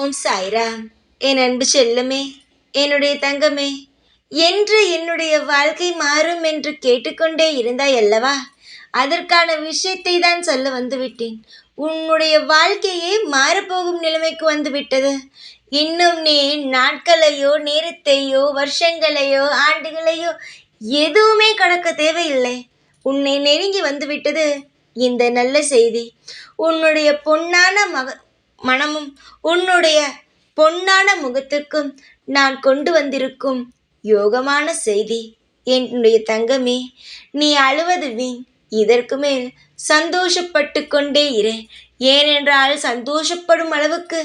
ஓம் சாய்ராம். என் அன்பு செல்லமே, என்னுடைய தங்கமே, என்று என்னுடைய வாழ்க்கை மாறும் என்று கேட்டுக்கொண்டே இருந்தாய் அல்லவா? அதற்கான விஷயத்தை தான் சொல்ல வந்துவிட்டேன். உன்னுடைய வாழ்க்கையே மாறப்போகும் நிலைமைக்கு வந்துவிட்டது. இன்னும் நீ நாட்களையோ நேரத்தையோ வருஷங்களையோ ஆண்டுகளையோ எதுவுமே கடக்க தேவையில்லை. உன்னை நெருங்கி வந்துவிட்டது இந்த நல்ல செய்தி. உன்னுடைய பொன்னான மனமும் உன்னுடைய பொன்னான முகத்திற்கும் நான் கொண்டு வந்திருக்கும் யோகமான செய்தி. என்னுடைய தங்கமே, நீ அழுவது வீண். இதற்கு மேல் சந்தோஷப்பட்டு கொண்டே இரு. ஏனென்றால் சந்தோஷப்படும் அளவுக்கு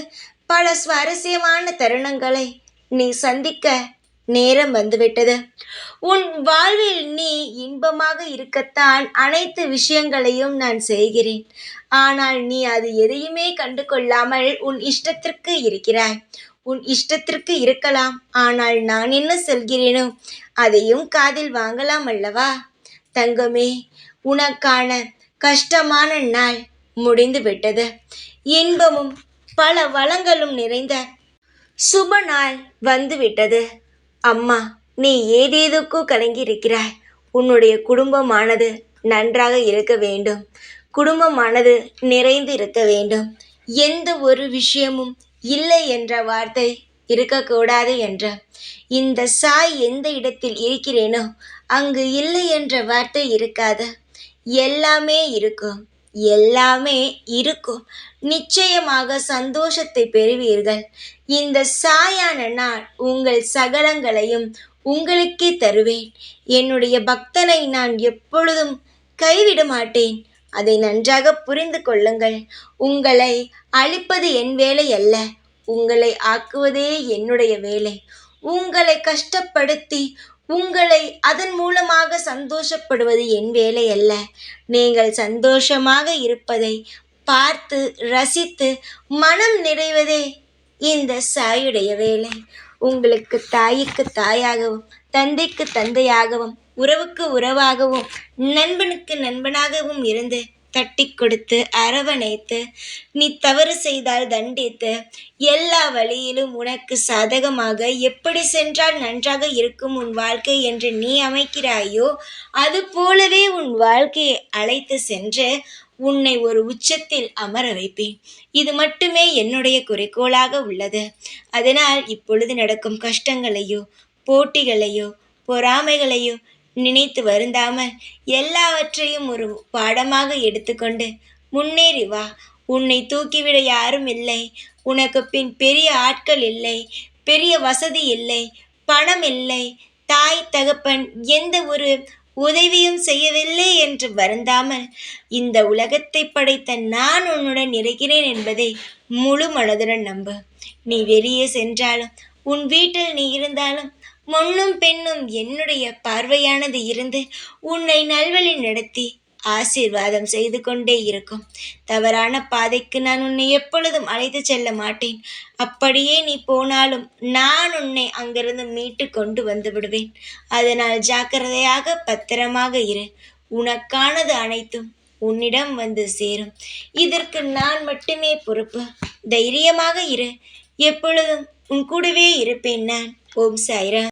பல சுவாரஸ்யமான தருணங்களை நீ சந்திக்க நேரம் வந்துவிட்டது. உன் வாழ்வில் நீ இன்பமாக இருக்கத்தான் அனைத்து விஷயங்களையும் நான் செய்கிறேன். ஆனால் நீ அது எதையுமே கண்டு கொள்ளாமல் உன் இஷ்டத்திற்கு இருக்கிறாய். உன் இஷ்டத்திற்கு இருக்கலாம். ஆனால் நான் என்ன சொல்கிறேனோ அதையும் காதில் வாங்கலாம் அல்லவா? தங்கமே, உனக்கான கஷ்டமான நாள் முடிந்து விட்டது. இன்பமும் பல வளங்களும் நிறைந்த சுப நாள் வந்து விட்டது. அம்மா, நீ ஏதேதுக்கோ கலங்கியிருக்கிறாய். உன்னுடைய குடும்பமானது நன்றாக இருக்க வேண்டும். குடும்பமானது நிறைந்து இருக்க வேண்டும். எந்த ஒரு விஷயமும் இல்லை என்ற வார்த்தை இருக்கக்கூடாது என்ற இந்த சாய் எந்த இடத்தில் இருக்கிறேனோ அங்கு இல்லை என்ற வார்த்தை இருக்காது. எல்லாமே இருக்கும். எல்லாமே இருக்கும். நிச்சயமாக சந்தோஷத்தை பெறுவீர்கள். இந்த சாயான நான் உங்கள் சகலங்களையும் உங்களுக்கே தருவேன். என்னுடைய பக்தனை நான் எப்பொழுதும் கைவிட மாட்டேன். அதை நன்றாக புரிந்து கொள்ளுங்கள். உங்களை அழிப்பது என் வேலை அல்ல. உங்களை ஆக்குவதே என்னுடைய வேலை. உங்களை கஷ்டப்படுத்தி உங்களை அதன் மூலமாக சந்தோஷப்படுவது என் வேலை அல்ல. நீங்கள் சந்தோஷமாக இருப்பதை பார்த்து ரசித்து மனம் நிறைவதே இந்த சாயுடைய வேலை. உங்களுக்கு தாய்க்கு தாயாகவும் தந்தைக்கு தந்தையாகவும் உறவுக்கு உறவாகவும் நண்பனுக்கு நண்பனாகவும் இருந்து தட்டி கொடுத்து அரவணைத்து, நீ தவறு செய்தால் தண்டித்து, எல்லா வழியிலும் உனக்கு சாதகமாக எப்படி சென்றால் நன்றாக இருக்கும் உன் வாழ்க்கை என்று நீ அமைக்கிறாயோ அது போலவே உன் வாழ்க்கையை அழைத்து சென்று உன்னை ஒரு உச்சத்தில் அமர வைப்பேன். இது மட்டுமே என்னுடைய குறிக்கோளாக உள்ளது. அதனால் இப்பொழுது நடக்கும் கஷ்டங்களையோ போட்டிகளையோ பொறாமைகளையோ நினைத்து வருந்தாமல் எல்லாவற்றையும் ஒரு பாடமாக எடுத்துக்கொண்டு முன்னேறி வா. உன்னை தூக்கிவிட யாரும் இல்லை. உனக்கு பின் பெரிய ஆட்கள் இல்லை. பெரிய வசதி இல்லை. பணம் இல்லை. தாய் தகப்பன் எந்த ஒரு உதவியும் செய்யவில்லை என்று வருந்தாமல் இந்த உலகத்தை படைத்த நான் உன்னுடன் இருக்கிறேன் என்பதை முழு மனதுடன் நம்பு. நீ வெளியே சென்றாலும் உன் வீட்டில் நீ இருந்தாலும் முன்னும் பெண்ணும் என்னுடைய பார்வையானது இருந்து உன்னை நல்வழி நடத்தி ஆசீர்வாதம் செய்து கொண்டே இருக்கும். தவறான பாதைக்கு நான் உன்னை எப்பொழுதும் அழைத்து செல்ல மாட்டேன். அப்படியே நீ போனாலும் நான் உன்னை அங்கிருந்து மீட்டு கொண்டு வந்து விடுவேன். அதனால் ஜாக்கிரதையாக பத்திரமாக இரு. உனக்கானது அனைத்தும் உன்னிடம் வந்து சேரும். இதற்கு நான் மட்டுமே பொறுப்பு. தைரியமாக இரு. எப்பொழுதும் உன் கூடவே இருப்பேன் நான். ஓம் சாய்ராம்.